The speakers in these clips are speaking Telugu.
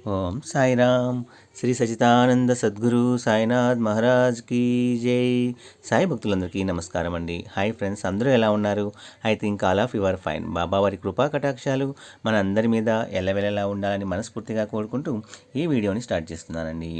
ఓం సాయిరామ్. శ్రీ సచితానంద సద్గురు సాయినాథ్ మహారాజ్ కీ జై. సాయి భక్తులందరికీ నమస్కారం అండి. హాయ్ ఫ్రెండ్స్, అందరూ ఎలా ఉన్నారు? I think all of your fine. బాబావారి కృపా కటాక్షాలు మన అందరి మీద ఎల్లవెల్లలా ఉండాలని మనస్ఫూర్తిగా కోరుకుంటూ ఈ వీడియోని స్టార్ట్ చేస్తున్నానండి.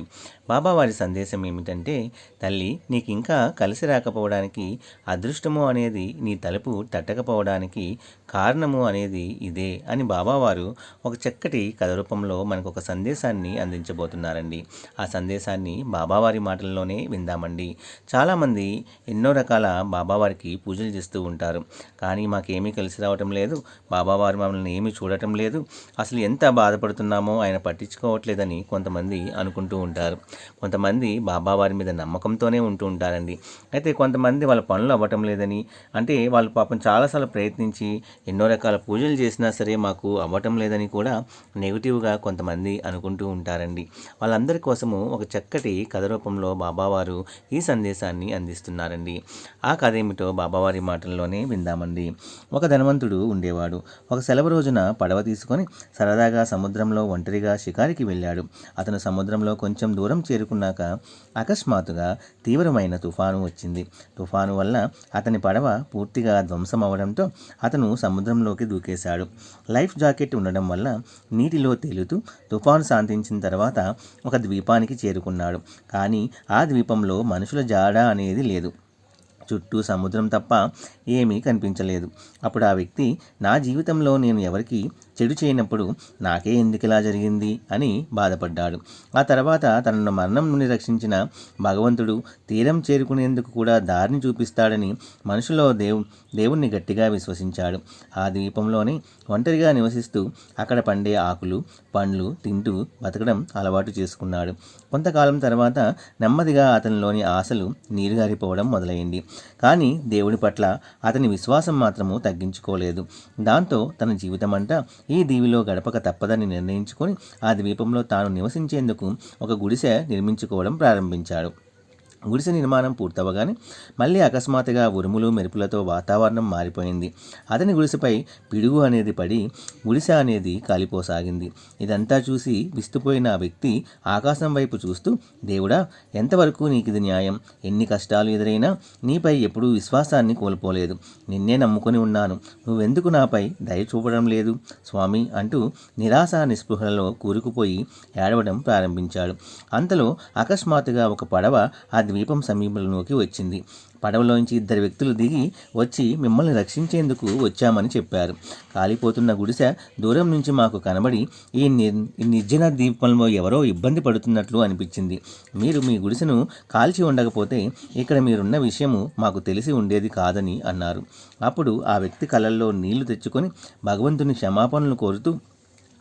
బాబావారి సందేశం ఏమిటంటే, తల్లి, నీకు ఇంకా కలిసి రాకపోవడానికి, అదృష్టము అనేది నీ తలుపు తట్టకపోవడానికి కారణము అనేది ఇదే అని బాబావారు ఒక చక్కటి కథ రూపంలో మనకు ఒక సందేశాన్ని అందించబోతున్నారండి. ఆ సందేశాన్ని బాబావారి మాటల్లోనే విందామండి. చాలామంది ఎన్నో రకాల బాబావారికి పూజలు చేస్తూ ఉంటారు. కానీ మాకేమీ కలిసి రావటం లేదు, బాబావారు మమ్మల్ని ఏమీ చూడటం లేదు, అసలు ఎంత బాధపడుతున్నామో ఆయన పట్టించుకోవట్లేదని కొంతమంది అనుకుంటూ ఉంటారు. కొంతమంది బాబావారి మీద నమ్మకంతోనే ఉంటూ ఉంటారండి. అయితే కొంతమంది వాళ్ళ పనులు అవ్వటం లేదని, అంటే వాళ్ళు పాపం చాలాసార్లు ప్రయత్నించి ఎన్నో రకాల పూజలు చేసినా సరే మాకు అవ్వటం లేదని కూడా నెగిటివ్గా కొంతమంది అనుకుంటూ ఉంటారండి. వాళ్ళందరి కోసము ఒక చక్కటి కథ రూపంలో బాబావారు ఈ సందేశాన్ని అందిస్తున్నారండి. ఆ కథ ఏమిటో బాబావారి మాటల్లోనే విందామండి. ఒక ధనవంతుడు ఉండేవాడు. ఒక సెలవు రోజున పడవ తీసుకొని సరదాగా సముద్రంలో ఒంటరిగా షికారికి వెళ్ళాడు. అతను సముద్రంలో కొంచెం దూరం చేరుకున్నాక అకస్మాత్తుగా తీవ్రమైన తుఫాను వచ్చింది. తుఫాను వల్ల అతని పడవ పూర్తిగా ధ్వంసం అవడంతో అతను సముద్రంలోకి దూకేశాడు. లైఫ్ జాకెట్ ఉండడం వల్ల నీటిలో తేలుతూ తుఫాను శాంతించిన తర్వాత ఒక ద్వీపానికి చేరుకున్నాడు. కానీ ఆ ద్వీపంలో మనుషుల జాడ అనేది లేదు. చుట్టూ సముద్రం తప్ప ఏమీ కనిపించలేదు. అప్పుడు ఆ వ్యక్తి, నా జీవితంలో నేను ఎవరికి చెడు చేయనప్పుడు నాకే ఎందుకు ఇలా జరిగింది అని బాధపడ్డాడు. ఆ తర్వాత తనను మరణం నుండి రక్షించిన భగవంతుడు తీరం చేరుకునేందుకు కూడా దారిని చూపిస్తాడని మనసులో దేవుణ్ణి గట్టిగా విశ్వసించాడు. ఆ ద్వీపంలోనే ఒంటరిగా నివసిస్తూ అక్కడ పండే ఆకులు పండ్లు తింటూ బతకడం అలవాటు చేసుకున్నాడు. కొంతకాలం తర్వాత నెమ్మదిగా అతనిలోని ఆశలు నీరుగారిపోవడం మొదలైంది. కానీ దేవుడి పట్ల అతని విశ్వాసం మాత్రము తగ్గించుకోలేదు. దాంతో తన జీవితం అంతా ఈ దీవిలో గడపక తప్పదని నిర్ణయించుకొని ఆ ద్వీపంలో తాను నివసించేందుకు ఒక గుడిసె నిర్మించుకోవడం ప్రారంభించాడు. గుడిసె నిర్మాణం పూర్తవగానే మళ్ళీ అకస్మాత్తుగా ఉరుములు మెరుపులతో వాతావరణం మారిపోయింది. అతని గుడిసెపై పిడుగు అనేది పడి గుడిసె అనేది కాలిపోసాగింది. ఇదంతా చూసి విస్తుపోయిన ఆ వ్యక్తి ఆకాశం వైపు చూస్తూ, దేవుడా, ఎంతవరకు నీకు ఇది న్యాయం? ఎన్ని కష్టాలు ఎదురైనా నీపై ఎప్పుడూ విశ్వాసాన్ని కోల్పోలేదు. నిన్నే నమ్ముకొని ఉన్నాను, నువ్వెందుకు నాపై దయ చూపడం లేదు స్వామి అంటూ నిరాశ నిస్పృహలలో కూరుకుపోయి ఏడవడం ప్రారంభించాడు. అంతలో అకస్మాత్తుగా ఒక పడవ ఆ ద్వీపం సమీపంలోకి వచ్చింది. పడవలోంచి 2 వ్యక్తులు దిగి వచ్చి మిమ్మల్ని రక్షించేందుకు వచ్చామని చెప్పారు. కాలిపోతున్న గుడిసె దూరం నుంచి మాకు కనబడి ఈ నిర్జన ద్వీపంలో ఎవరో ఇబ్బంది పడుతున్నట్లు అనిపించింది. మీరు మీ గుడిసెను కాల్చి ఉండకపోతే ఇక్కడ మీరున్న విషయము మాకు తెలిసి ఉండేది కాదని అన్నారు. అప్పుడు ఆ వ్యక్తి కళ్ళల్లో నీళ్లు తెచ్చుకొని భగవంతుని క్షమాపణలు కోరుతూ,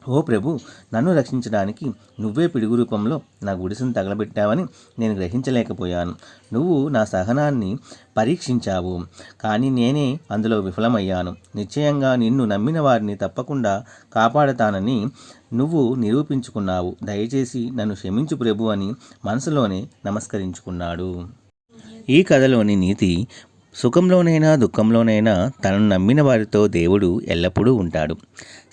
ఓ ప్రభు, నన్ను రక్షించడానికి నువ్వే పిడుగు రూపంలో నా గుడిసెను తగలబెట్టావని నేను గ్రహించలేకపోయాను. నువ్వు నా సహనాన్ని పరీక్షించావు, కానీ నేనే అందులో విఫలమయ్యాను. నిశ్చయంగా నిన్ను నమ్మిన వారిని తప్పకుండా కాపాడతానని నువ్వు నిరూపించుకున్నావు. దయచేసి నన్ను క్షమించు ప్రభు అని మనసులోనే నమస్కరించుకున్నాడు. ఈ కథలోని నీతి, సుఖంలోనైనా దుఃఖంలోనైనా తనను నమ్మిన వారితో దేవుడు ఎల్లప్పుడూ ఉంటాడు.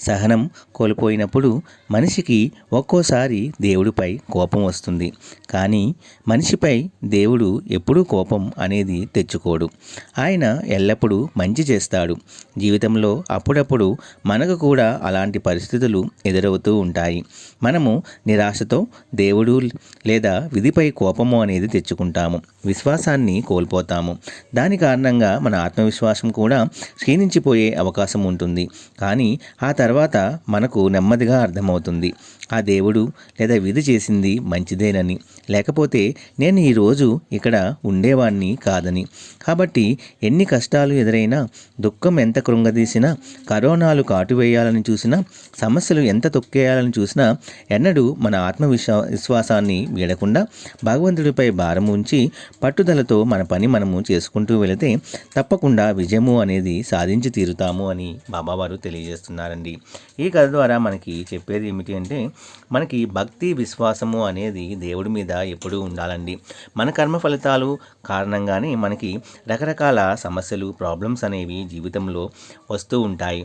సహనం కోల్పోయినప్పుడు మనిషికి ఒక్కోసారి దేవుడిపై కోపం వస్తుంది. కానీ మనిషిపై దేవుడు ఎప్పుడూ కోపం అనేది తెచ్చుకోడు. ఆయన ఎల్లప్పుడూ మంచి చేస్తాడు. జీవితంలో అప్పుడప్పుడు మనకు కూడా అలాంటి పరిస్థితులు ఎదురవుతూ ఉంటాయి. మనము నిరాశతో దేవుడు లేదా విధిపై కోపము అనేది తెచ్చుకుంటాము. విశ్వాసాన్ని కోల్పోతాము. దాని కారణంగా మన ఆత్మవిశ్వాసం కూడా క్షీణించిపోయే అవకాశం ఉంటుంది. కానీ ఆ తర్వాత మనకు నెమ్మదిగా అర్థమవుతుంది, ఆ దేవుడు లేదా విధి చేసింది మంచిదేనని, లేకపోతే నేను ఈరోజు ఇక్కడ ఉండేవాణ్ణి కాదని. కాబట్టి ఎన్ని కష్టాలు ఎదురైనా, దుఃఖం ఎంత కృంగదీసినా, కరోనాలు కాటువేయాలని చూసినా, సమస్యలు ఎంత తొక్కేయాలని చూసినా ఎన్నడూ మన విశ్వాసాన్ని వీడకుండా భగవంతుడిపై భారం ఉంచి పట్టుదలతో మన పని మనము చేసుకుంటూ వెళితే తప్పకుండా విజయము అనేది సాధించి తీరుతాము అని బాబావారు తెలియజేస్తున్నారండి. ఈ కథ ద్వారా మనకి చెప్పేది ఏమిటి అంటే, మనకి భక్తి విశ్వాసము అనేది దేవుడి మీద ఎప్పుడూ ఉండాలండి. మన కర్మ ఫలితాలు కారణంగానే మనకి రకరకాల సమస్యలు ప్రాబ్లమ్స్ అనేవి జీవితంలో వస్తూ ఉంటాయి.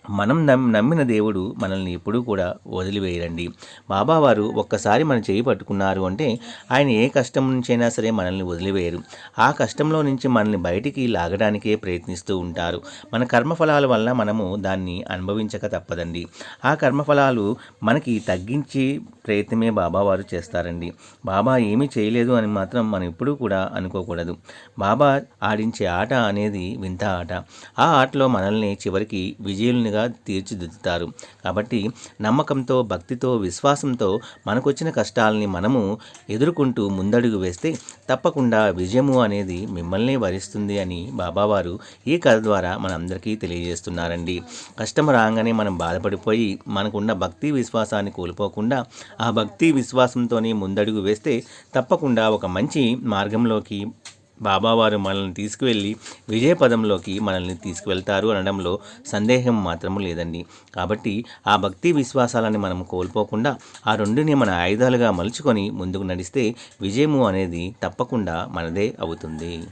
మనం నమ్మిన దేవుడు మనల్ని ఎప్పుడూ కూడా వదిలివేయరండి. బాబావారు ఒక్కసారి మన చేయి పట్టుకున్నారు అంటే ఆయన ఏ కష్టం నుంచైనా సరే మనల్ని వదిలివేయరు. ఆ కష్టంలో నుంచి మనల్ని బయటికి లాగడానికే ప్రయత్నిస్తూ ఉంటారు. మన కర్మఫలాల వల్ల మనము దాన్ని అనుభవించక తప్పదండి. ఆ కర్మఫలాలు మనకి తగ్గించి ప్రయత్నమే బాబావారు చేస్తారండి. బాబా ఏమీ చేయలేదు అని మాత్రం మనం ఎప్పుడూ కూడా అనుకోకూడదు. బాబా ఆడించే ఆట అనేది వింత ఆట. ఆ ఆటలో మనల్ని చివరికి విజయులుగా తీర్చిదిద్దుతారు. కాబట్టి నమ్మకంతో, భక్తితో, విశ్వాసంతో మనకొచ్చిన కష్టాలని మనము ఎదుర్కొంటూ ముందడుగు వేస్తే తప్పకుండా విజయము అనేది మిమ్మల్ని వరిస్తుంది అని బాబావారు ఈ కథ ద్వారా మనందరికీ తెలియజేస్తున్నారండి. కష్టం రాగానే మనం బాధపడిపోయి మనకున్న భక్తి విశ్వాసాన్ని కోల్పోకుండా ఆ భక్తి విశ్వాసంతోనే ముందడుగు వేస్తే తప్పకుండా ఒక మంచి మార్గంలోకి బాబావారు మనల్ని తీసుకువెళ్ళి విజయపదంలోకి మనల్ని తీసుకువెళ్తారు అనడంలో సందేహం మాత్రము లేదండి. కాబట్టి ఆ భక్తి విశ్వాసాలని మనం కోల్పోకుండా ఆ రెండుని మన ఆయుధాలుగా మలుచుకొని ముందుకు నడిస్తే విజయము అనేది తప్పకుండా మనదే అవుతుంది.